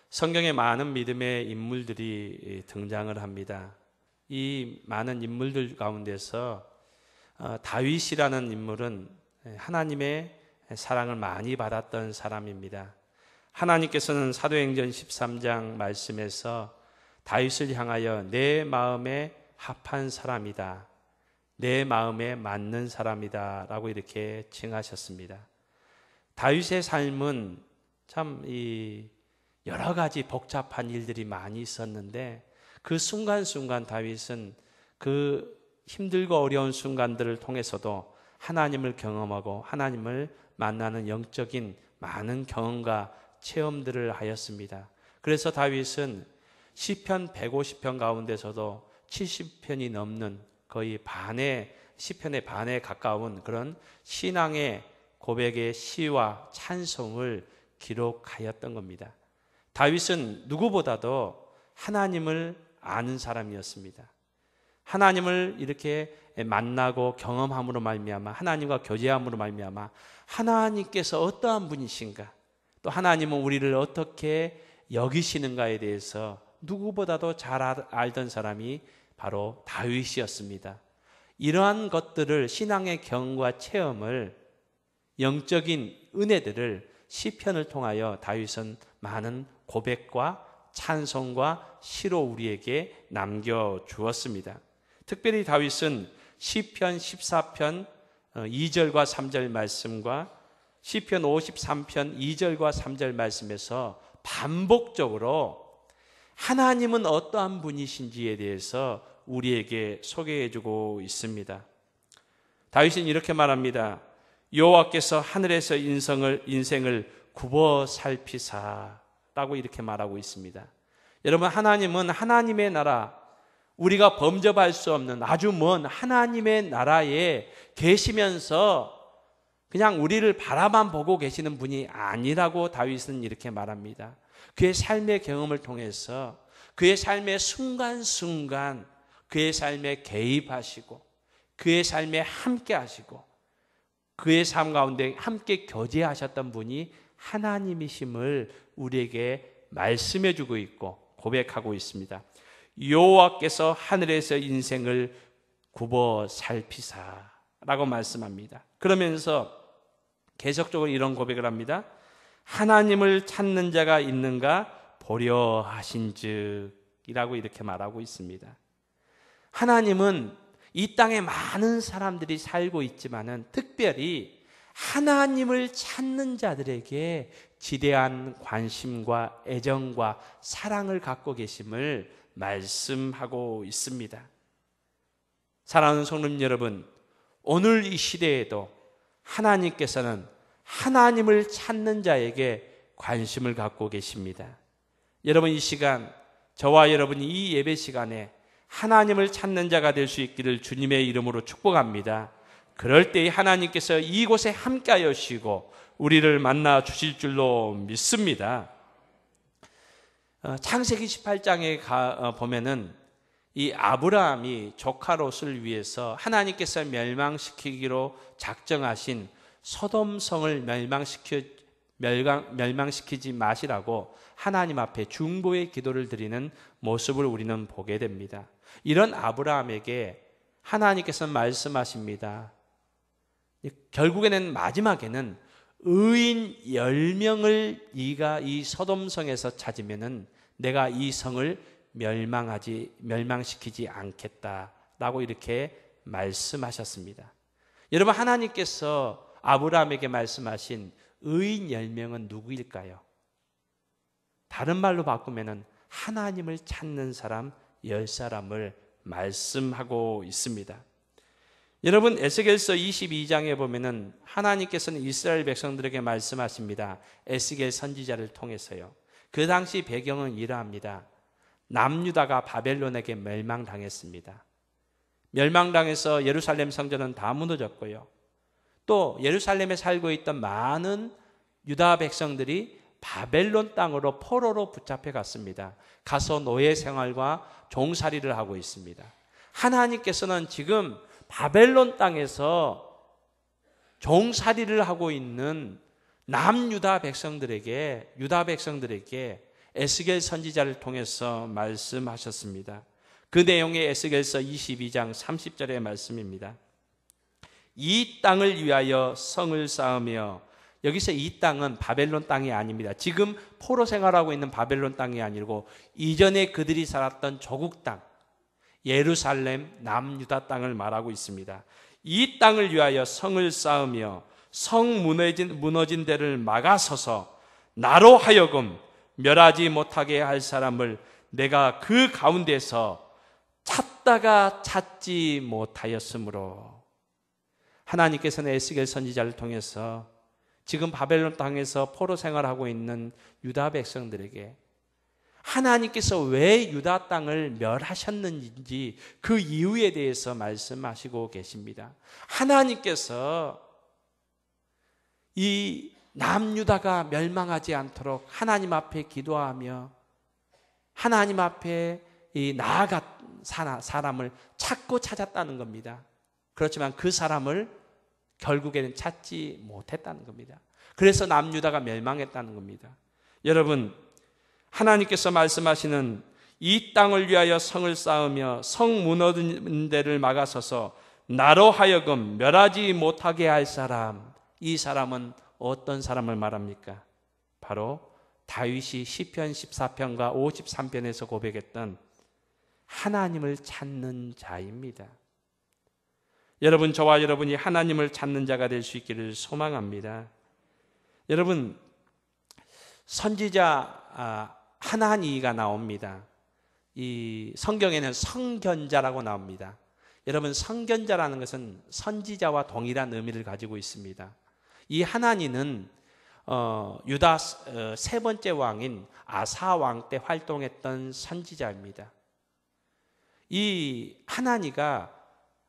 성경에 많은 믿음의 인물들이 등장을 합니다. 이 많은 인물들 가운데서 다윗이라는 인물은 하나님의 사랑을 많이 받았던 사람입니다. 하나님께서는 사도행전 13장 말씀에서 다윗을 향하여 내 마음에 합한 사람이다, 내 마음에 맞는 사람이다 라고 이렇게 칭하셨습니다. 다윗의 삶은 참 여러 가지 복잡한 일들이 많이 있었는데 그 순간순간 다윗은 그 힘들고 어려운 순간들을 통해서도 하나님을 경험하고 하나님을 만나는 영적인 많은 경험과 체험들을 하였습니다. 그래서 다윗은 시편 150편 가운데서도 70편이 넘는 거의 시편의 반에 가까운 그런 신앙의 고백의 시와 찬송을 기록하였던 겁니다. 다윗은 누구보다도 하나님을 아는 사람이었습니다. 하나님을 이렇게 만나고 경험함으로 말미암아, 하나님과 교제함으로 말미암아 하나님께서 어떠한 분이신가, 또 하나님은 우리를 어떻게 여기시는가에 대해서 누구보다도 잘 알던 사람이 바로 다윗이었습니다. 이러한 것들을, 신앙의 경험과 체험을, 영적인 은혜들을 시편을 통하여 다윗은 많은 고백과 찬송과 시로 우리에게 남겨주었습니다. 특별히 다윗은 시편 14편 2절과 3절 말씀과 시편 53편 2절과 3절 말씀에서 반복적으로 하나님은 어떠한 분이신지에 대해서 우리에게 소개해주고 있습니다. 다윗은 이렇게 말합니다. 여호와께서 하늘에서 인생을 굽어 살피사 라고 이렇게 말하고 있습니다. 여러분, 하나님은 하나님의 나라, 우리가 범접할 수 없는 아주 먼 하나님의 나라에 계시면서 그냥 우리를 바라만 보고 계시는 분이 아니라고 다윗은 이렇게 말합니다. 그의 삶의 경험을 통해서 그의 삶의 순간순간 그의 삶에 개입하시고 그의 삶에 함께 하시고 그의 삶 가운데 함께 교제하셨던 분이 하나님이심을 우리에게 말씀해 주고 있고 고백하고 있습니다. 여호와께서 하늘에서 인생을 굽어 살피사 라고 말씀합니다. 그러면서 계속적으로 이런 고백을 합니다. 하나님을 찾는 자가 있는가 보려 하신즉 이라고 이렇게 말하고 있습니다. 하나님은 이 땅에 많은 사람들이 살고 있지만은 특별히 하나님을 찾는 자들에게 지대한 관심과 애정과 사랑을 갖고 계심을 말씀하고 있습니다. 사랑하는 성도님 여러분, 오늘 이 시대에도 하나님께서는 하나님을 찾는 자에게 관심을 갖고 계십니다. 여러분, 이 시간 저와 여러분이 이 예배 시간에 하나님을 찾는 자가 될 수 있기를 주님의 이름으로 축복합니다. 그럴 때 하나님께서 이곳에 함께하여 주시고 우리를 만나 주실 줄로 믿습니다. 창세기 18장에 보면은 이 아브라함이 조카 롯을 위해서 하나님께서 멸망시키기로 작정하신 소돔성을 멸망시키지 마시라고 하나님 앞에 중보의 기도를 드리는 모습을 우리는 보게 됩니다. 이런 아브라함에게 하나님께서는 말씀하십니다. 결국에는 마지막에는 의인 10명을 네가 이 소돔성에서 찾으면은 내가 이 성을 멸망시키지 않겠다라고 이렇게 말씀하셨습니다. 여러분, 하나님께서 아브라함에게 말씀하신 의인 10명은 누구일까요? 다른 말로 바꾸면은 하나님을 찾는 사람 10사람을 말씀하고 있습니다. 여러분, 에스겔서 22장에 보면은 하나님께서는 이스라엘 백성들에게 말씀하십니다. 에스겔 선지자를 통해서요. 그 당시 배경은 이러합니다. 남유다가 바벨론에게 멸망당했습니다. 멸망당해서 예루살렘 성전은 다 무너졌고요. 또 예루살렘에 살고 있던 많은 유다 백성들이 바벨론 땅으로 포로로 붙잡혀 갔습니다. 가서 노예 생활과 종살이를 하고 있습니다. 하나님께서는 지금 바벨론 땅에서 종살이를 하고 있는 남유다 백성들에게, 유다 백성들에게 에스겔 선지자를 통해서 말씀하셨습니다. 그 내용이 에스겔서 22장 30절의 말씀입니다. 이 땅을 위하여 성을 쌓으며, 여기서 이 땅은 바벨론 땅이 아닙니다. 지금 포로 생활하고 있는 바벨론 땅이 아니고 이전에 그들이 살았던 조국 땅, 예루살렘 남유다 땅을 말하고 있습니다. 이 땅을 위하여 성을 쌓으며 성 무너진 데를 막아서서 나로 하여금 멸하지 못하게 할 사람을 내가 그 가운데서 찾다가 찾지 못하였으므로, 하나님께서는 에스겔 선지자를 통해서 지금 바벨론 땅에서 포로 생활하고 있는 유다 백성들에게 하나님께서 왜 유다 땅을 멸하셨는지 그 이유에 대해서 말씀하시고 계십니다. 하나님께서 이 남유다가 멸망하지 않도록 하나님 앞에 기도하며 하나님 앞에 나아간 사람을 찾고 찾았다는 겁니다. 그렇지만 그 사람을 결국에는 찾지 못했다는 겁니다. 그래서 남유다가 멸망했다는 겁니다. 여러분, 하나님께서 말씀하시는 이 땅을 위하여 성을 쌓으며 성 무너진 데를 막아서서 나로 하여금 멸하지 못하게 할 사람, 이 사람은 어떤 사람을 말합니까? 바로 다윗이 시편 14편과 53편에서 고백했던 하나님을 찾는 자입니다. 여러분, 저와 여러분이 하나님을 찾는 자가 될 수 있기를 소망합니다. 여러분, 선지자 하나니가 나옵니다. 이 성경에는 선견자라고 나옵니다. 여러분, 선견자라는 것은 선지자와 동일한 의미를 가지고 있습니다. 이 하나니는 유다 세 번째 왕인 아사 왕 때 활동했던 선지자입니다. 이 하나니가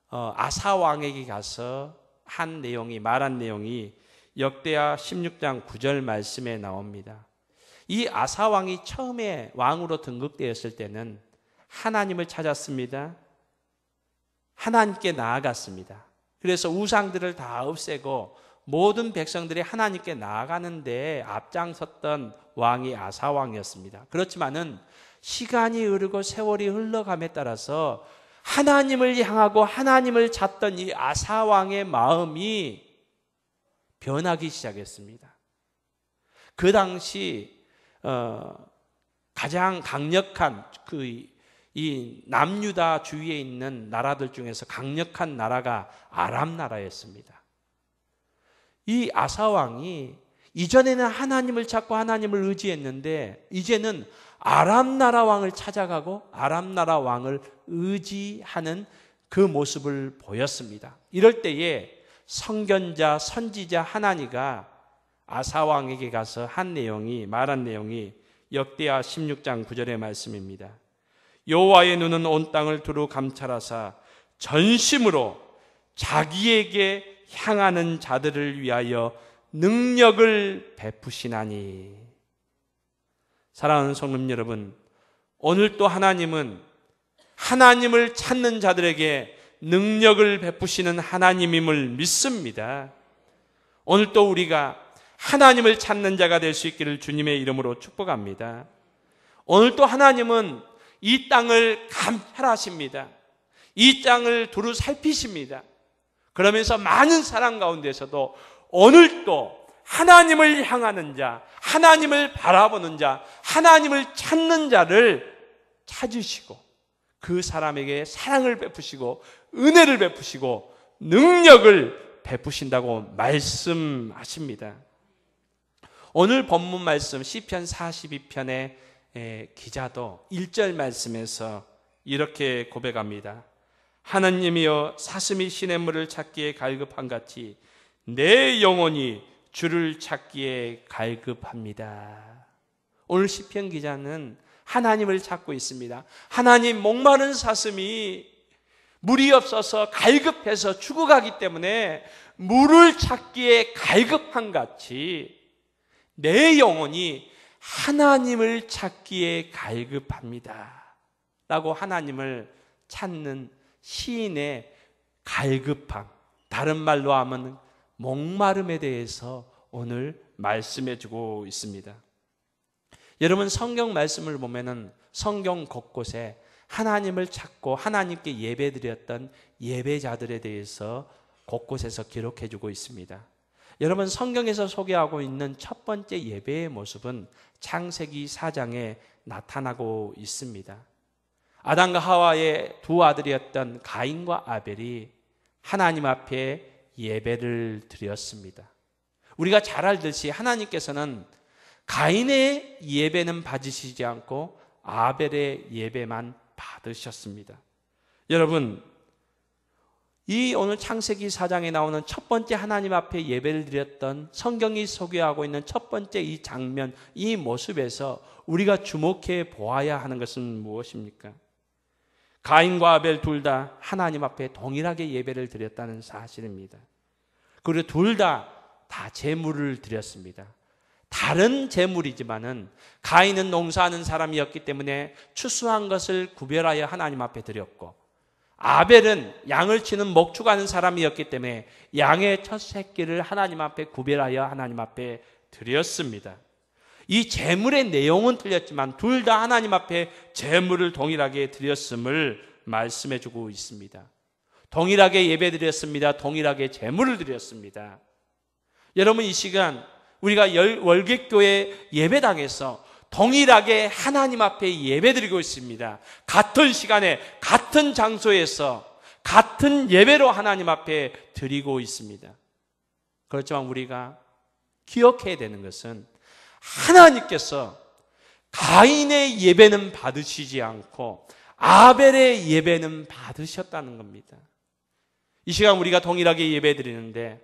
아사 왕에게 가서 말한 내용이 역대하 16장 9절 말씀에 나옵니다. 이 아사 왕이 처음에 왕으로 등극되었을 때는 하나님을 찾았습니다. 하나님께 나아갔습니다. 그래서 우상들을 다 없애고 모든 백성들이 하나님께 나아가는데 앞장섰던 왕이 아사 왕이었습니다. 그렇지만은 시간이 흐르고 세월이 흘러감에 따라서 하나님을 향하고 하나님을 찾던 이 아사 왕의 마음이 변하기 시작했습니다. 그 당시 가장 강력한 이 남유다 주위에 있는 나라들 중에서 강력한 나라가 아람 나라였습니다. 이 아사 왕이 이전에는 하나님을 찾고 하나님을 의지했는데 이제는 아람 나라 왕을 찾아가고 아람 나라 왕을 의지하는 그 모습을 보였습니다. 이럴 때에 선견자, 선지자 하나니가 아사 왕에게 가서 말한 내용이 역대하 16장 9절의 말씀입니다. 여호와의 눈은 온 땅을 두루 감찰하사 전심으로 자기에게 향하는 자들을 위하여 능력을 베푸시나니. 사랑하는 성도 여러분, 오늘 또 하나님은 하나님을 찾는 자들에게 능력을 베푸시는 하나님임을 믿습니다. 오늘 또 우리가 하나님을 찾는 자가 될 수 있기를 주님의 이름으로 축복합니다. 오늘 또 하나님은 이 땅을 감찰하십니다. 이 땅을 두루 살피십니다. 그러면서 많은 사람 가운데서도 오늘 또 하나님을 향하는 자, 하나님을 바라보는 자, 하나님을 찾는 자를 찾으시고 그 사람에게 사랑을 베푸시고 은혜를 베푸시고 능력을 베푸신다고 말씀하십니다. 오늘 본문 말씀 시편 42편의 기자도 1절 말씀에서 이렇게 고백합니다. 하나님이여 사슴이 시냇물을 찾기에 갈급한 같이 내 영혼이 주를 찾기에 갈급합니다. 오늘 시편 기자는 하나님을 찾고 있습니다. 하나님, 목마른 사슴이 물이 없어서 갈급해서 죽어가기 때문에 물을 찾기에 갈급한 같이 내 영혼이 하나님을 찾기에 갈급합니다 라고 하나님을 찾는 시인의 갈급함, 다른 말로 하면 목마름에 대해서 오늘 말씀해 주고 있습니다. 여러분 성경 말씀을 보면은 성경 곳곳에 하나님을 찾고 하나님께 예배드렸던 예배자들에 대해서 곳곳에서 기록해주고 있습니다. 여러분 성경에서 소개하고 있는 첫 번째 예배의 모습은 창세기 4장에 나타나고 있습니다. 아담과 하와의 두 아들이었던 가인과 아벨이 하나님 앞에 예배를 드렸습니다. 우리가 잘 알듯이 하나님께서는 가인의 예배는 받으시지 않고 아벨의 예배만 받으셨습니다. 여러분, 이 오늘 창세기 4장에 나오는 첫 번째 하나님 앞에 예배를 드렸던 성경이 소개하고 있는 첫 번째 이 장면, 이 모습에서 우리가 주목해 보아야 하는 것은 무엇입니까? 가인과 아벨 둘 다 하나님 앞에 동일하게 예배를 드렸다는 사실입니다. 그리고 둘 다 제물을 드렸습니다. 다른 제물이지만은 가인은 농사하는 사람이었기 때문에 추수한 것을 구별하여 하나님 앞에 드렸고, 아벨은 양을 치는 목축하는 사람이었기 때문에 양의 첫 새끼를 하나님 앞에 구별하여 하나님 앞에 드렸습니다. 이 제물의 내용은 틀렸지만 둘 다 하나님 앞에 제물을 동일하게 드렸음을 말씀해 주고 있습니다. 동일하게 예배 드렸습니다. 동일하게 제물을 드렸습니다. 여러분, 이 시간 우리가 월객교회 예배당에서 동일하게 하나님 앞에 예배드리고 있습니다. 같은 시간에 같은 장소에서 같은 예배로 하나님 앞에 드리고 있습니다. 그렇지만 우리가 기억해야 되는 것은 하나님께서 가인의 예배는 받으시지 않고 아벨의 예배는 받으셨다는 겁니다. 이 시간 우리가 동일하게 예배드리는데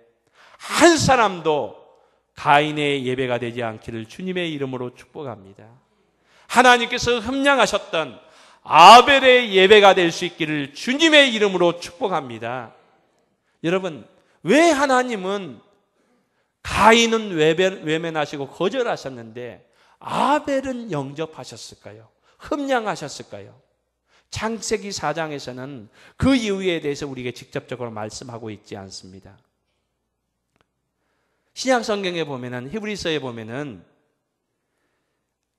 한 사람도 가인의 예배가 되지 않기를 주님의 이름으로 축복합니다. 하나님께서 흠량하셨던 아벨의 예배가 될 수 있기를 주님의 이름으로 축복합니다. 여러분, 왜 하나님은 가인은 외면하시고 거절하셨는데 아벨은 영접하셨을까요? 흠량하셨을까요? 창세기 4장에서는 그 이유에 대해서 우리에게 직접적으로 말씀하고 있지 않습니다. 신약 성경에 보면은, 히브리서에 보면은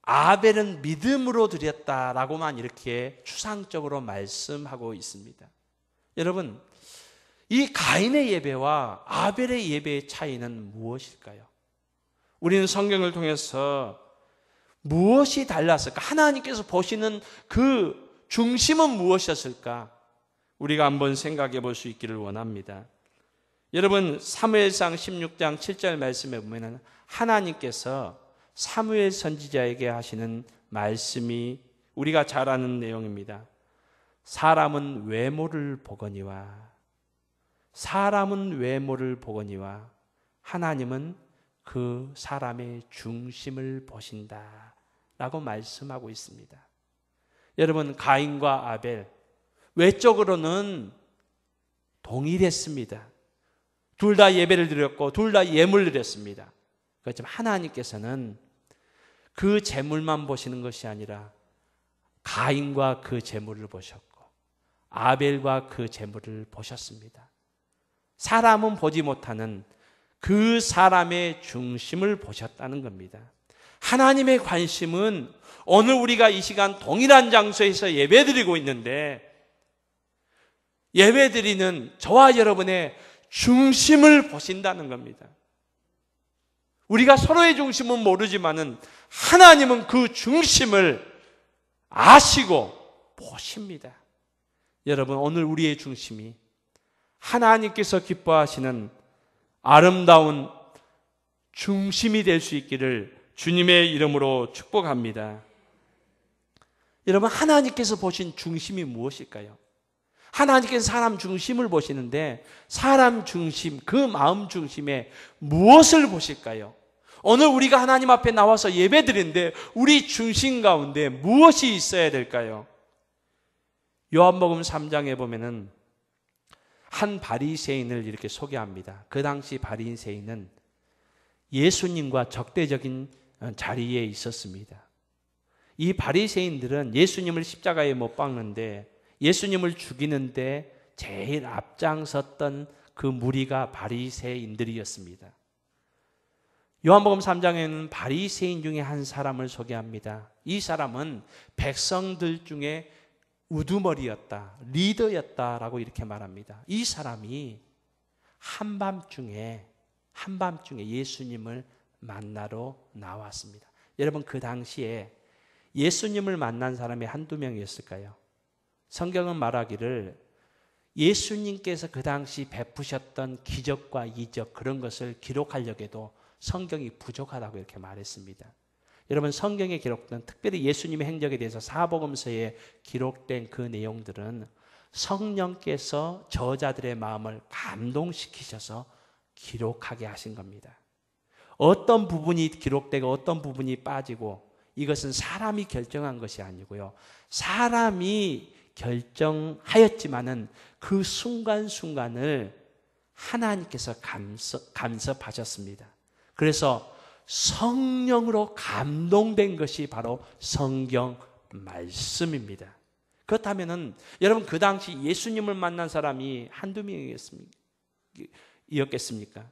아벨은 믿음으로 드렸다라고만 이렇게 추상적으로 말씀하고 있습니다. 여러분, 이 가인의 예배와 아벨의 예배의 차이는 무엇일까요? 우리는 성경을 통해서 무엇이 달랐을까? 하나님께서 보시는 그 중심은 무엇이었을까? 우리가 한번 생각해 볼 수 있기를 원합니다. 여러분, 사무엘상 16장 7절 말씀에 보면 하나님께서 사무엘 선지자에게 하시는 말씀이 우리가 잘 아는 내용입니다. 사람은 외모를 보거니와 하나님은 그 사람의 중심을 보신다 라고 말씀하고 있습니다. 여러분, 가인과 아벨 외적으로는 동일했습니다. 둘 다 예배를 드렸고 둘 다 예물을 드렸습니다. 그렇지만 하나님께서는 그 제물만 보시는 것이 아니라 가인과 그 제물을 보셨고 아벨과 그 제물을 보셨습니다. 사람은 보지 못하는 그 사람의 중심을 보셨다는 겁니다. 하나님의 관심은 오늘 우리가 이 시간 동일한 장소에서 예배드리고 있는데 예배드리는 저와 여러분의 중심을 보신다는 겁니다. 우리가 서로의 중심은 모르지만은 하나님은 그 중심을 아시고 보십니다. 여러분, 오늘 우리의 중심이 하나님께서 기뻐하시는 아름다운 중심이 될 수 있기를 주님의 이름으로 축복합니다. 여러분, 하나님께서 보신 중심이 무엇일까요? 하나님께서 사람 중심을 보시는데 사람 중심, 그 마음 중심에 무엇을 보실까요? 오늘 우리가 하나님 앞에 나와서 예배드리는데 우리 중심 가운데 무엇이 있어야 될까요? 요한복음 3장에 보면은 한 바리새인을 이렇게 소개합니다. 그 당시 바리새인은 예수님과 적대적인 자리에 있었습니다. 이 바리새인들은 예수님을 십자가에 못 박는데 예수님을 죽이는데 제일 앞장섰던 그 무리가 바리새인들이었습니다. 요한복음 3장에는 바리새인 중에 한 사람을 소개합니다. 이 사람은 백성들 중에 우두머리였다, 리더였다라고 이렇게 말합니다. 이 사람이 한밤중에 예수님을 만나러 나왔습니다. 여러분, 그 당시에 예수님을 만난 사람이 한두 명이었을까요? 성경은 말하기를 예수님께서 그 당시 베푸셨던 기적과 이적, 그런 것을 기록하려고 해도 성경이 부족하다고 이렇게 말했습니다. 여러분, 성경에 기록된, 특별히 예수님의 행적에 대해서 사복음서에 기록된 그 내용들은 성령께서 저자들의 마음을 감동시키셔서 기록하게 하신 겁니다. 어떤 부분이 기록되고 어떤 부분이 빠지고, 이것은 사람이 결정한 것이 아니고요, 사람이 결정하였지만은 그 순간순간을 하나님께서 간섭하셨습니다. 그래서 성령으로 감동된 것이 바로 성경 말씀입니다. 그렇다면은 여러분, 그 당시 예수님을 만난 사람이 한두 명이었겠습니까?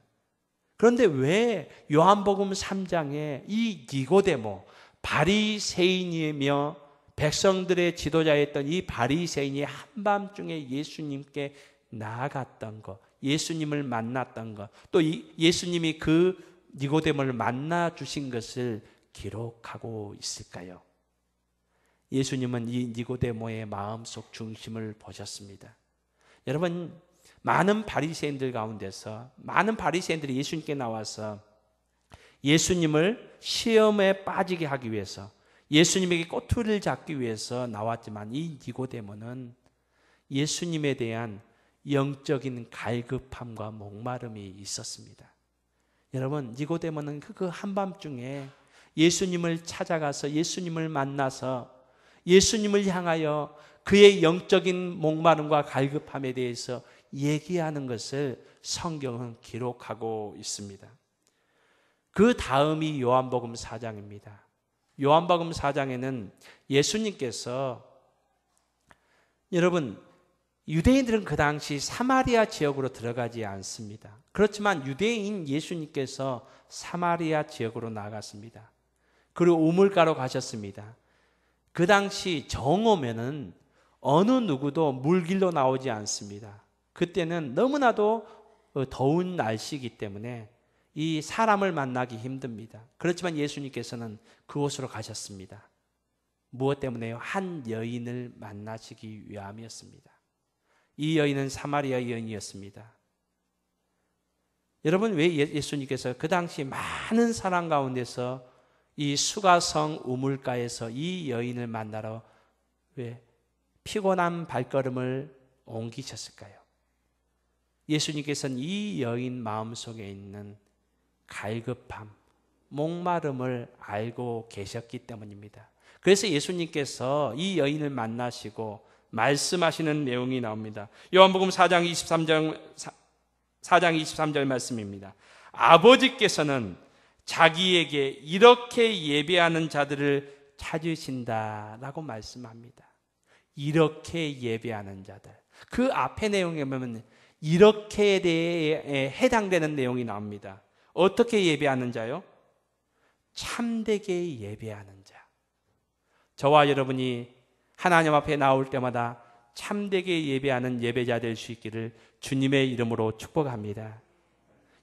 그런데 왜 요한복음 3장에 이 니고데모, 바리새인이며 백성들의 지도자였던 이 바리새인이 한밤중에 예수님께 나아갔던 것, 예수님을 만났던 것, 또 예수님이 그 니고데모를 만나 주신 것을 기록하고 있을까요? 예수님은 이 니고데모의 마음속 중심을 보셨습니다. 여러분, 많은 바리새인들 가운데서 많은 바리새인들이 예수님께 나와서 예수님을 시험에 빠지게 하기 위해서, 예수님에게 꼬투리를 잡기 위해서 나왔지만, 이 니고데모는 예수님에 대한 영적인 갈급함과 목마름이 있었습니다. 여러분, 니고데모는 그 한밤중에 예수님을 찾아가서 예수님을 만나서 예수님을 향하여 그의 영적인 목마름과 갈급함에 대해서 얘기하는 것을 성경은 기록하고 있습니다. 그 다음이 요한복음 4장입니다. 요한복음 4장에는 예수님께서, 여러분, 유대인들은 그 당시 사마리아 지역으로 들어가지 않습니다. 그렇지만 유대인 예수님께서 사마리아 지역으로 나갔습니다. 그리고 우물가로 가셨습니다. 그 당시 정오면은 어느 누구도 물길로 나오지 않습니다. 그때는 너무나도 더운 날씨이기 때문에 이 사람을 만나기 힘듭니다. 그렇지만 예수님께서는 그곳으로 가셨습니다. 무엇 때문에요? 한 여인을 만나시기 위함이었습니다. 이 여인은 사마리아 여인이었습니다. 여러분, 왜 예수님께서 그 당시 많은 사람 가운데서 이 수가성 우물가에서 이 여인을 만나러 왜 피곤한 발걸음을 옮기셨을까요? 예수님께서는 이 여인 마음속에 있는 갈급함, 목마름을 알고 계셨기 때문입니다. 그래서 예수님께서 이 여인을 만나시고 말씀하시는 내용이 나옵니다. 요한복음 4장 23절 말씀입니다. 아버지께서는 자기에게 이렇게 예배하는 자들을 찾으신다라고 말씀합니다. 이렇게 예배하는 자들. 그 앞에 내용에 보면 이렇게에 대해 해당되는 내용이 나옵니다. 어떻게 예배하는 자요? 참되게 예배하는 자. 저와 여러분이 하나님 앞에 나올 때마다 참되게 예배하는 예배자 될 수 있기를 주님의 이름으로 축복합니다.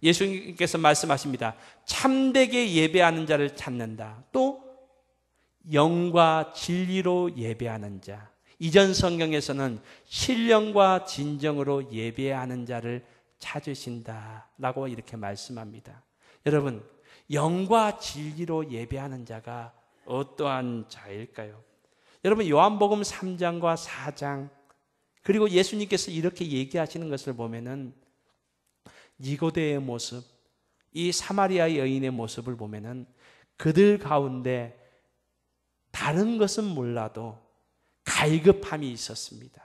예수님께서 말씀하십니다. 참되게 예배하는 자를 찾는다. 또 영과 진리로 예배하는 자. 이전 성경에서는 신령과 진정으로 예배하는 자를 찾으신다라고 이렇게 말씀합니다. 여러분, 영과 진리로 예배하는 자가 어떠한 자일까요? 여러분, 요한복음 3장과 4장, 그리고 예수님께서 이렇게 얘기하시는 것을 보면은 니고데의 모습, 이 사마리아 여인의 모습을 보면은 그들 가운데 다른 것은 몰라도 갈급함이 있었습니다.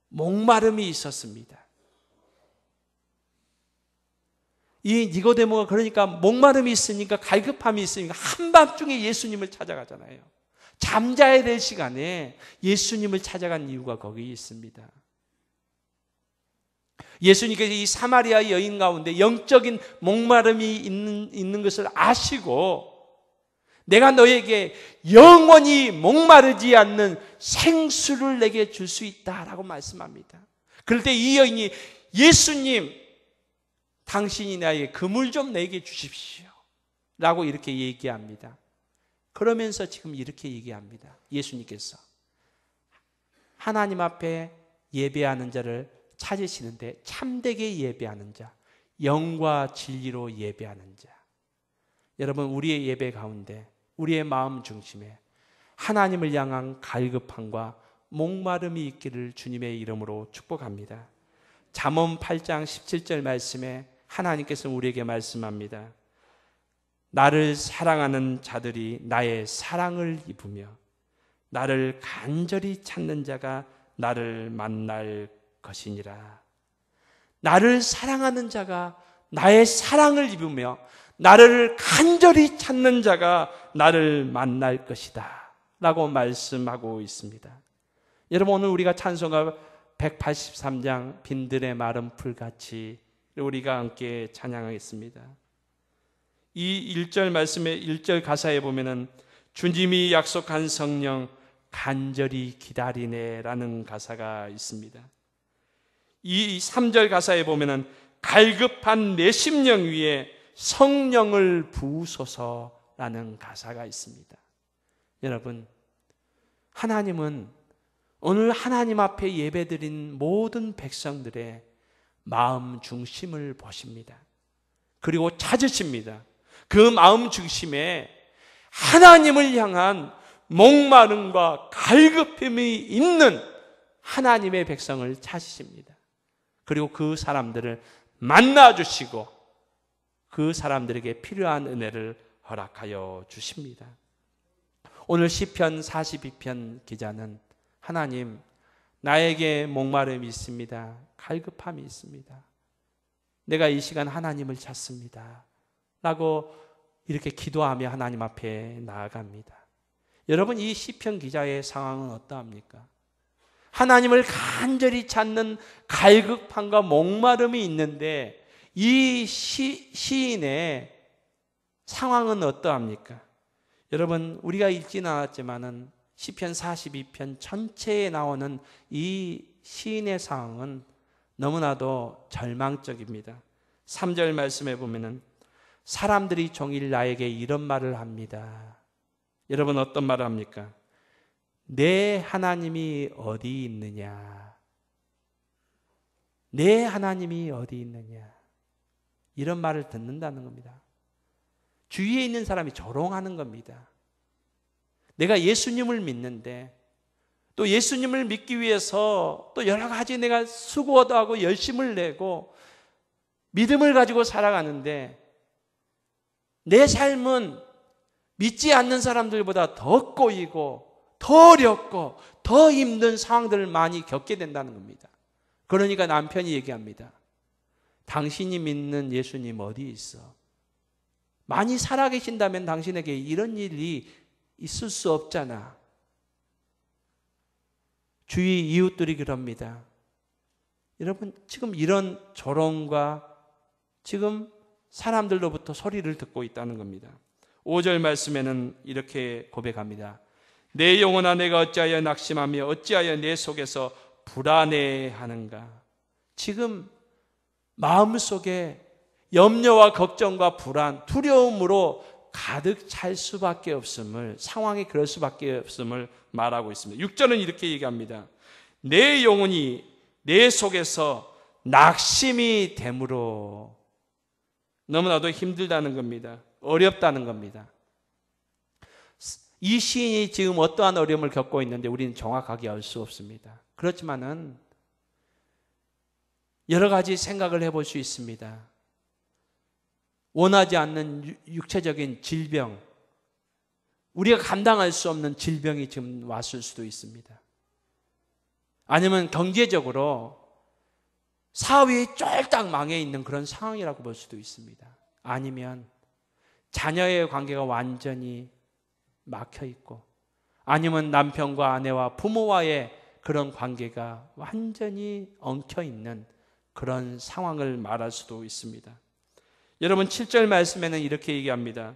목마름이 있었습니다. 이 니고데모가 그러니까 목마름이 있으니까, 갈급함이 있으니까 한밤중에 예수님을 찾아가잖아요. 잠자야 될 시간에 예수님을 찾아간 이유가 거기 있습니다. 예수님께서 이 사마리아 여인 가운데 영적인 목마름이 있는 것을 아시고 내가 너에게 영원히 목마르지 않는 생수를 내게 줄 수 있다라고 말씀합니다. 그럴 때 이 여인이 예수님, 당신이 나에게 그물 좀 내게 주십시오 라고 이렇게 얘기합니다. 그러면서 지금 이렇게 얘기합니다. 예수님께서 하나님 앞에 예배하는 자를 찾으시는데 참되게 예배하는 자, 영과 진리로 예배하는 자. 여러분, 우리의 예배 가운데 우리의 마음 중심에 하나님을 향한 갈급함과 목마름이 있기를 주님의 이름으로 축복합니다. 잠언 8장 17절 말씀에 하나님께서 우리에게 말씀합니다. 나를 사랑하는 자들이 나의 사랑을 입으며 나를 간절히 찾는 자가 나를 만날 것이니라. 나를 사랑하는 자가 나의 사랑을 입으며 나를 간절히 찾는 자가 나를 만날 것이다 라고 말씀하고 있습니다. 여러분, 오늘 우리가 찬송가 183장 빈들의 마른 풀같이 우리가 함께 찬양하겠습니다. 이 1절 말씀의 1절 가사에 보면은 주님이 약속한 성령 간절히 기다리네 라는 가사가 있습니다. 이 3절 가사에 보면은 갈급한 내 심령 위에 성령을 부으소서라는 가사가 있습니다. 여러분, 하나님은 오늘 하나님 앞에 예배드린 모든 백성들의 마음 중심을 보십니다. 그리고 찾으십니다. 그 마음 중심에 하나님을 향한 목마름과 갈급함이 있는 하나님의 백성을 찾으십니다. 그리고 그 사람들을 만나주시고 그 사람들에게 필요한 은혜를 허락하여 주십니다. 오늘 시편 42편 기자는 하나님, 나에게 목마름이 있습니다. 갈급함이 있습니다. 내가 이 시간 하나님을 찾습니다 라고 이렇게 기도하며 하나님 앞에 나아갑니다. 여러분, 이 시편 기자의 상황은 어떠합니까? 하나님을 간절히 찾는 갈급함과 목마름이 있는데 이 시인의 상황은 어떠합니까? 여러분, 우리가 읽지는 않았지만은 시편 42편 전체에 나오는 이 시인의 상황은 너무나도 절망적입니다. 3절 말씀에 보면은 사람들이 종일 나에게 이런 말을 합니다. 여러분, 어떤 말을 합니까? 내 하나님이 어디 있느냐? 내 하나님이 어디 있느냐? 이런 말을 듣는다는 겁니다. 주위에 있는 사람이 조롱하는 겁니다. 내가 예수님을 믿는데 또 예수님을 믿기 위해서 또 여러 가지 내가 수고도 하고 열심을 내고 믿음을 가지고 살아가는데 내 삶은 믿지 않는 사람들보다 더 꼬이고 더 어렵고 더 힘든 상황들을 많이 겪게 된다는 겁니다. 그러니까 남편이 얘기합니다. 당신이 믿는 예수님 어디 있어? 많이 살아계신다면 당신에게 이런 일이 있을 수 없잖아. 주위 이웃들이 그럽니다. 여러분, 지금 이런 조롱과 지금 사람들로부터 소리를 듣고 있다는 겁니다. 5절 말씀에는 이렇게 고백합니다. 내 영혼아, 내가 어찌하여 낙심하며 어찌하여 내 속에서 불안해하는가? 지금 마음속에 염려와 걱정과 불안, 두려움으로 가득 찰 수밖에 없음을, 상황이 그럴 수밖에 없음을 말하고 있습니다. 6절은 이렇게 얘기합니다. 내 영혼이 내 속에서 낙심이 되므로. 너무나도 힘들다는 겁니다. 어렵다는 겁니다. 이 시인이 지금 어떠한 어려움을 겪고 있는데 우리는 정확하게 알 수 없습니다. 그렇지만은 여러 가지 생각을 해볼 수 있습니다. 원하지 않는 육체적인 질병, 우리가 감당할 수 없는 질병이 지금 왔을 수도 있습니다. 아니면 경제적으로 사업이 쫄딱 망해 있는 그런 상황이라고 볼 수도 있습니다. 아니면 자녀의 관계가 완전히 막혀 있고, 아니면 남편과 아내와 부모와의 그런 관계가 완전히 엉켜 있는 그런 상황을 말할 수도 있습니다. 여러분 7절 말씀에는 이렇게 얘기합니다.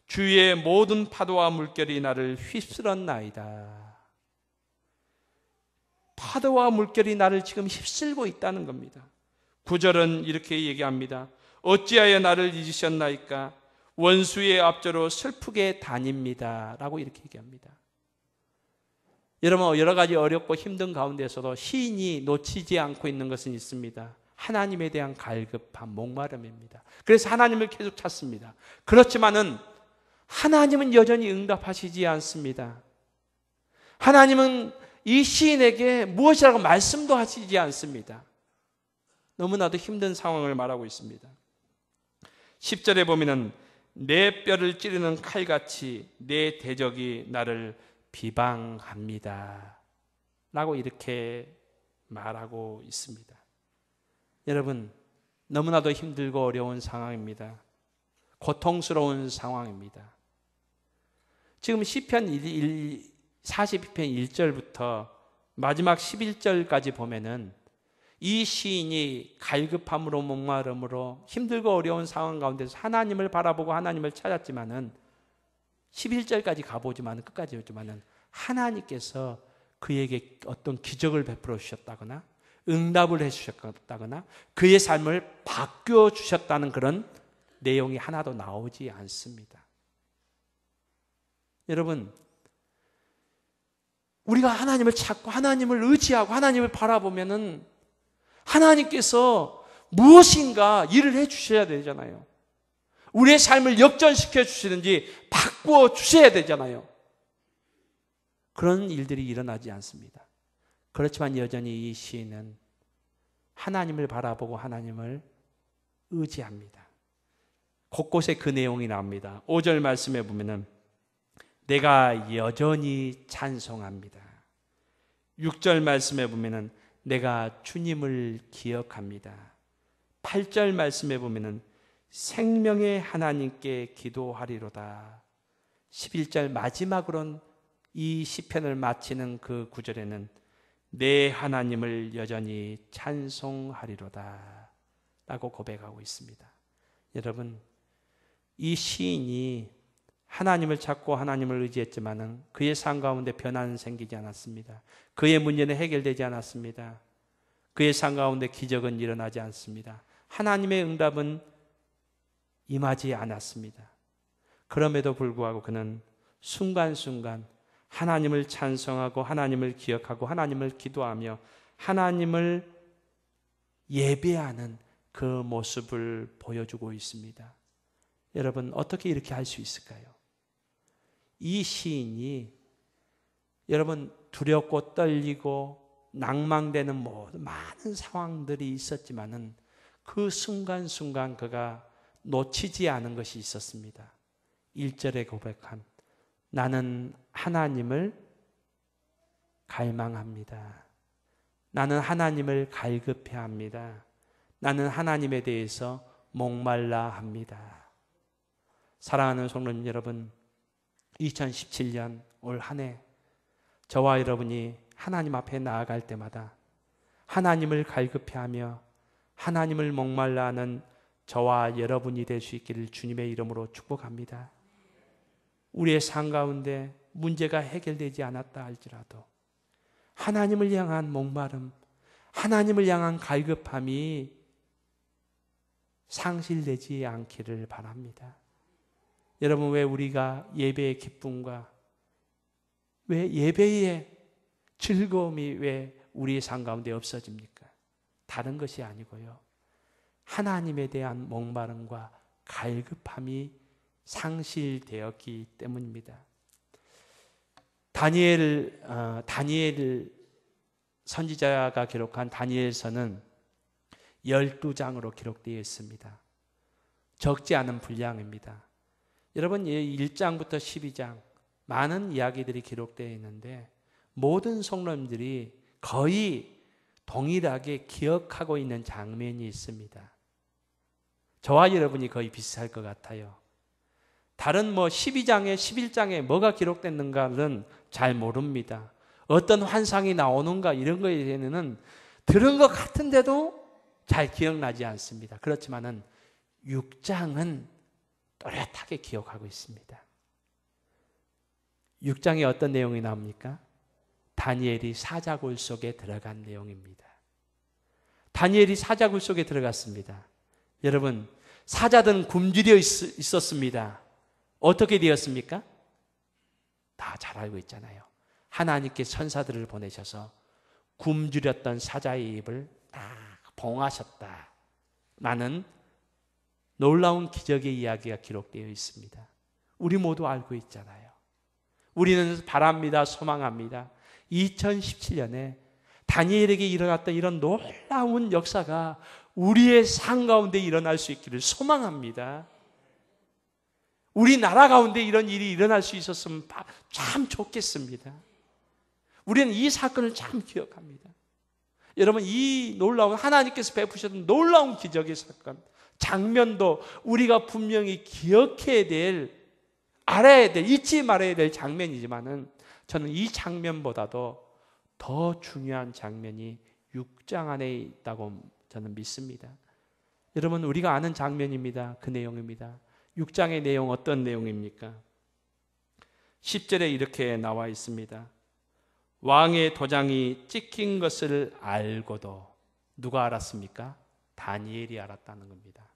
주의 모든 파도와 물결이 나를 휩쓸었나이다. 파도와 물결이 나를 지금 휩쓸고 있다는 겁니다. 9절은 이렇게 얘기합니다. 어찌하여 나를 잊으셨나이까? 원수의 앞조로 슬프게 다닙니다. 라고 이렇게 얘기합니다. 여러분 여러 가지 어렵고 힘든 가운데서도 시인이 놓치지 않고 있는 것은 있습니다. 하나님에 대한 갈급함, 목마름입니다. 그래서 하나님을 계속 찾습니다. 그렇지만은 하나님은 여전히 응답하시지 않습니다. 하나님은 이 시인에게 무엇이라고 말씀도 하시지 않습니다. 너무나도 힘든 상황을 말하고 있습니다. 10절에 보면은 내 뼈를 찌르는 칼같이 내 대적이 나를 비방합니다. 라고 이렇게 말하고 있습니다. 여러분, 너무나도 힘들고 어려운 상황입니다. 고통스러운 상황입니다. 지금 시편 42편 1절부터 마지막 11절까지 보면은 이 시인이 갈급함으로 목마름으로 힘들고 어려운 상황 가운데서 하나님을 바라보고 하나님을 찾았지만은 11절까지 가보지만 끝까지 오지만은 하나님께서 그에게 어떤 기적을 베풀어 주셨다거나 응답을 해 주셨다거나 그의 삶을 바뀌어 주셨다는 그런 내용이 하나도 나오지 않습니다. 여러분, 우리가 하나님을 찾고 하나님을 의지하고 하나님을 바라보면은 하나님께서 무엇인가 일을 해 주셔야 되잖아요. 우리의 삶을 역전시켜 주시든지 바꾸어 주셔야 되잖아요. 그런 일들이 일어나지 않습니다. 그렇지만 여전히 이 시인은 하나님을 바라보고 하나님을 의지합니다. 곳곳에 그 내용이 나옵니다. 5절 말씀에 보면은 내가 여전히 찬송합니다. 6절 말씀에 보면은 내가 주님을 기억합니다. 8절 말씀에 보면은 생명의 하나님께 기도하리로다. 11절 마지막으로는 이 시편을 마치는 그 구절에는 내 하나님을 여전히 찬송하리로다 라고 고백하고 있습니다. 여러분, 이 시인이 하나님을 찾고 하나님을 의지했지만은 그의 삶 가운데 변화는 생기지 않았습니다. 그의 문제는 해결되지 않았습니다. 그의 삶 가운데 기적은 일어나지 않습니다. 하나님의 응답은 임하지 않았습니다. 그럼에도 불구하고 그는 순간순간 하나님을 찬송하고 하나님을 기억하고 하나님을 기도하며 하나님을 예배하는 그 모습을 보여주고 있습니다. 여러분, 어떻게 이렇게 할 수 있을까요? 이 시인이 여러분 두렵고 떨리고 낭망되는 모든 많은 상황들이 있었지만은 그 순간순간 그가 놓치지 않은 것이 있었습니다. 1절에 고백한 나는 하나님을 갈망합니다. 나는 하나님을 갈급해합니다. 나는 하나님에 대해서 목말라 합니다. 사랑하는 성도님 여러분, 2017년 올 한 해 저와 여러분이 하나님 앞에 나아갈 때마다 하나님을 갈급해하며 하나님을 목말라 하는 저와 여러분이 될 수 있기를 주님의 이름으로 축복합니다. 우리의 삶 가운데 문제가 해결되지 않았다 할지라도 하나님을 향한 목마름, 하나님을 향한 갈급함이 상실되지 않기를 바랍니다. 여러분, 왜 우리가 예배의 기쁨과 왜 예배의 즐거움이 왜 우리의 삶 가운데 없어집니까? 다른 것이 아니고요. 하나님에 대한 목마름과 갈급함이 상실되었기 때문입니다. 다니엘 선지자가 기록한 다니엘서는 12장으로 기록되어 있습니다. 적지 않은 분량입니다. 여러분, 1장부터 12장 많은 이야기들이 기록되어 있는데 모든 성도님들이 거의 동일하게 기억하고 있는 장면이 있습니다. 저와 여러분이 거의 비슷할 것 같아요. 다른 12장에 11장에 뭐가 기록됐는가는 잘 모릅니다. 어떤 환상이 나오는가 이런 거에 대해서는 들은 것 같은데도 잘 기억나지 않습니다. 그렇지만은 6장은 또렷하게 기억하고 있습니다. 6장에 어떤 내용이 나옵니까? 다니엘이 사자굴 속에 들어간 내용입니다. 다니엘이 사자굴 속에 들어갔습니다. 여러분, 사자들은 굶주려 있었습니다. 어떻게 되었습니까? 다 잘 알고 있잖아요. 하나님께 천사들을 보내셔서 굶주렸던 사자의 입을 다 봉하셨다라는 놀라운 기적의 이야기가 기록되어 있습니다. 우리 모두 알고 있잖아요. 우리는 바랍니다. 소망합니다. 2017년에 다니엘에게 일어났던 이런 놀라운 역사가 우리의 삶 가운데 일어날 수 있기를 소망합니다. 우리나라 가운데 이런 일이 일어날 수 있었으면 참 좋겠습니다. 우리는 이 사건을 참 기억합니다. 여러분, 이 놀라운 하나님께서 베푸셨던 놀라운 기적의 사건, 장면도 우리가 분명히 기억해야 될, 알아야 될, 잊지 말아야 될 장면이지만은 저는 이 장면보다도 더 중요한 장면이 6장 안에 있다고 저는 믿습니다. 여러분, 우리가 아는 장면입니다. 그 내용입니다. 6장의 내용 어떤 내용입니까? 10절에 이렇게 나와 있습니다. 왕의 도장이 찍힌 것을 알고도 누가 알았습니까? 다니엘이 알았다는 겁니다.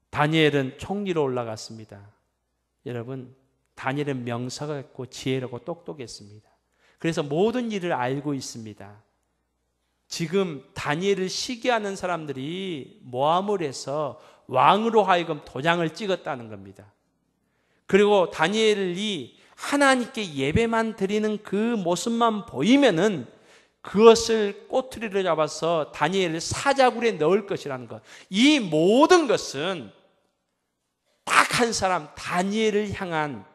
다니엘은 총리로 올라갔습니다. 여러분, 다니엘은 명사가 있고 지혜롭고 똑똑했습니다. 그래서 모든 일을 알고 있습니다. 지금 다니엘을 시기하는 사람들이 모함을 해서 왕으로 하여금 도장을 찍었다는 겁니다. 그리고 다니엘이 하나님께 예배만 드리는 그 모습만 보이면은 그것을 꼬투리로 잡아서 다니엘을 사자굴에 넣을 것이라는 것. 이 모든 것은 딱 한 사람 다니엘을 향한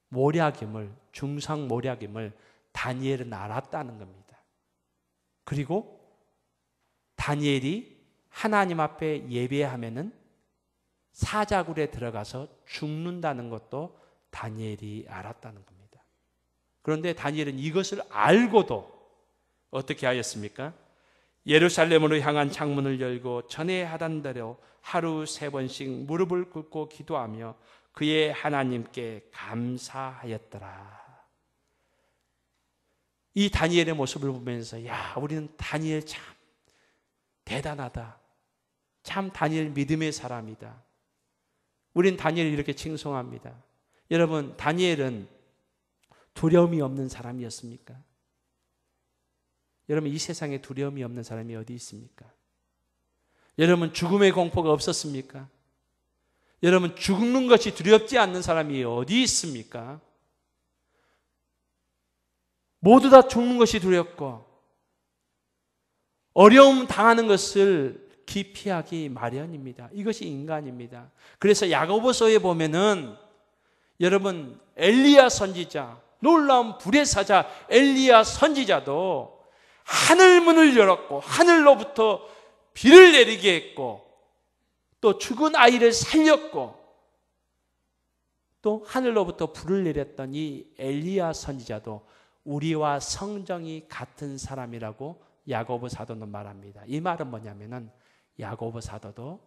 모략임을, 중상 모략임을 다니엘은 알았다는 겁니다. 그리고 다니엘이 하나님 앞에 예배하면은 사자굴에 들어가서 죽는다는 것도 다니엘이 알았다는 겁니다. 그런데 다니엘은 이것을 알고도 어떻게 하였습니까? 예루살렘으로 향한 창문을 열고 전에 하던 대로 하루 3번씩 무릎을 꿇고 기도하며 그의 하나님께 감사하였더라. 이 다니엘의 모습을 보면서 야, 우리는 다니엘 참 대단하다. 참 다니엘 믿음의 사람이다. 우린 다니엘을 이렇게 칭송합니다. 여러분, 다니엘은 두려움이 없는 사람이었습니까? 여러분, 이 세상에 두려움이 없는 사람이 어디 있습니까? 여러분, 죽음의 공포가 없었습니까? 여러분, 죽는 것이 두렵지 않는 사람이 어디 있습니까? 모두 다 죽는 것이 두렵고 어려움 당하는 것을 기피하기 마련입니다. 이것이 인간입니다. 그래서 야고보서에 보면은 여러분, 엘리야 선지자, 놀라운 불의 사자 엘리야 선지자도 하늘문을 열었고 하늘로부터 비를 내리게 했고 또 죽은 아이를 살렸고 또 하늘로부터 불을 내렸던 이 엘리야 선지자도 우리와 성정이 같은 사람이라고 야고보 사도는 말합니다. 이 말은 뭐냐면은 야고보 사도도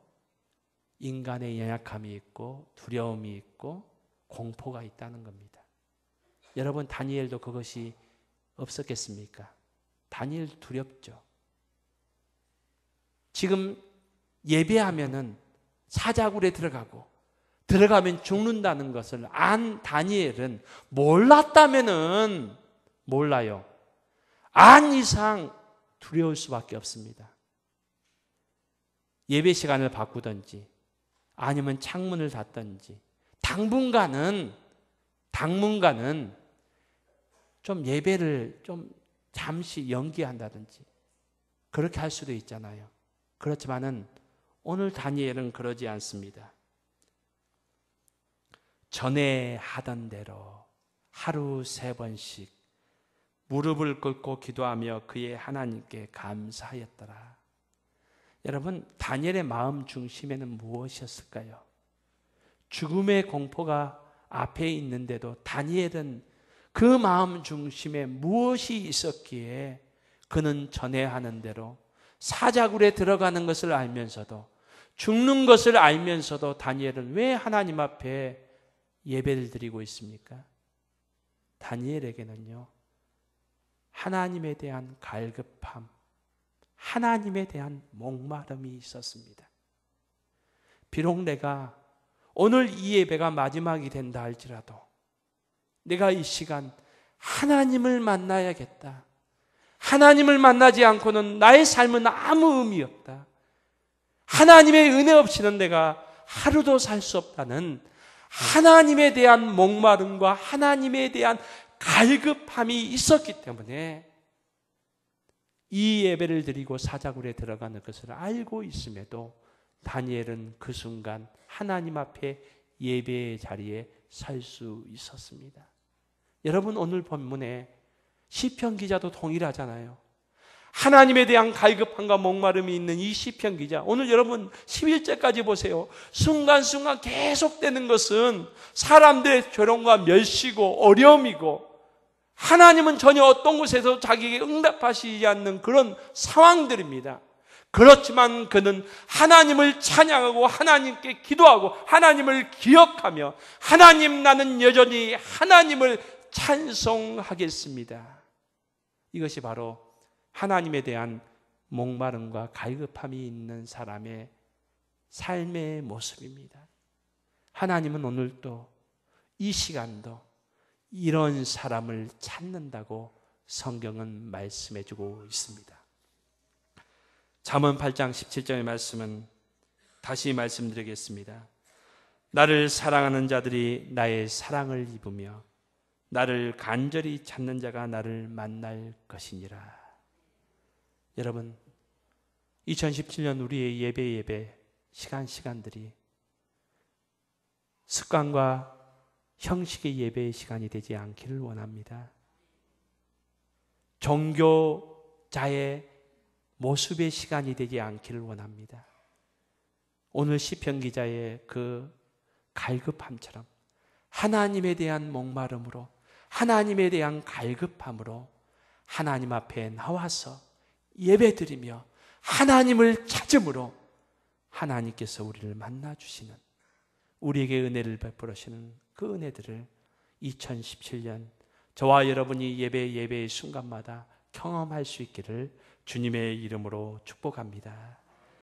인간의 연약함이 있고 두려움이 있고 공포가 있다는 겁니다. 여러분, 다니엘도 그것이 없었겠습니까? 다니엘 두렵죠. 지금 예배하면은 사자굴에 들어가면 죽는다는 것을 안 다니엘은 몰랐다면은 몰라요. 안 이상 두려울 수밖에 없습니다. 예배 시간을 바꾸든지 아니면 창문을 닫든지 당분간은 좀 예배를 좀 잠시 연기한다든지 그렇게 할 수도 있잖아요. 그렇지만은 오늘 다니엘은 그러지 않습니다. 전에 하던 대로 하루 3번씩 무릎을 꿇고 기도하며 그의 하나님께 감사하였더라. 여러분, 다니엘의 마음 중심에는 무엇이었을까요? 죽음의 공포가 앞에 있는데도 다니엘은 그 마음 중심에 무엇이 있었기에 그는 전에 하는 대로 사자굴에 들어가는 것을 알면서도, 죽는 것을 알면서도 다니엘은 왜 하나님 앞에 예배를 드리고 있습니까? 다니엘에게는요, 하나님에 대한 갈급함, 하나님에 대한 목마름이 있었습니다. 비록 내가 오늘 이 예배가 마지막이 된다 할지라도 내가 이 시간 하나님을 만나야겠다. 하나님을 만나지 않고는 나의 삶은 아무 의미 없다. 하나님의 은혜 없이는 내가 하루도 살 수 없다는 하나님에 대한 목마름과 하나님에 대한 갈급함이 있었기 때문에 이 예배를 드리고 사자굴에 들어가는 것을 알고 있음에도 다니엘은 그 순간 하나님 앞에 예배의 자리에 설 수 있었습니다. 여러분, 오늘 본문에 시편 기자도 동일하잖아요. 하나님에 대한 갈급함과 목마름이 있는 이 시편 기자, 오늘 여러분 11절까지 보세요. 순간순간 계속되는 것은 사람들의 조롱과 멸시고 어려움이고, 하나님은 전혀 어떤 곳에서 자기에게 응답하시지 않는 그런 상황들입니다. 그렇지만 그는 하나님을 찬양하고 하나님께 기도하고 하나님을 기억하며, 하나님, 나는 여전히 하나님을 찬송하겠습니다. 이것이 바로 하나님에 대한 목마름과 갈급함이 있는 사람의 삶의 모습입니다. 하나님은 오늘도 이 시간도 이런 사람을 찾는다고 성경은 말씀해주고 있습니다. 잠언 8장 17절의 말씀은 다시 말씀드리겠습니다. 나를 사랑하는 자들이 나의 사랑을 입으며 나를 간절히 찾는 자가 나를 만날 것이니라. 여러분, 2017년 우리의 예배 시간들이 습관과 형식의 예배의 시간이 되지 않기를 원합니다. 종교자의 모습의 시간이 되지 않기를 원합니다. 오늘 시편 기자의 그 갈급함처럼 하나님에 대한 목마름으로, 하나님에 대한 갈급함으로 하나님 앞에 나와서 예배드리며 하나님을 찾음으로 하나님께서 우리를 만나주시는, 우리에게 은혜를 베풀으시는 그 은혜들을 2017년 저와 여러분이 예배의 순간마다 경험할 수 있기를 주님의 이름으로 축복합니다.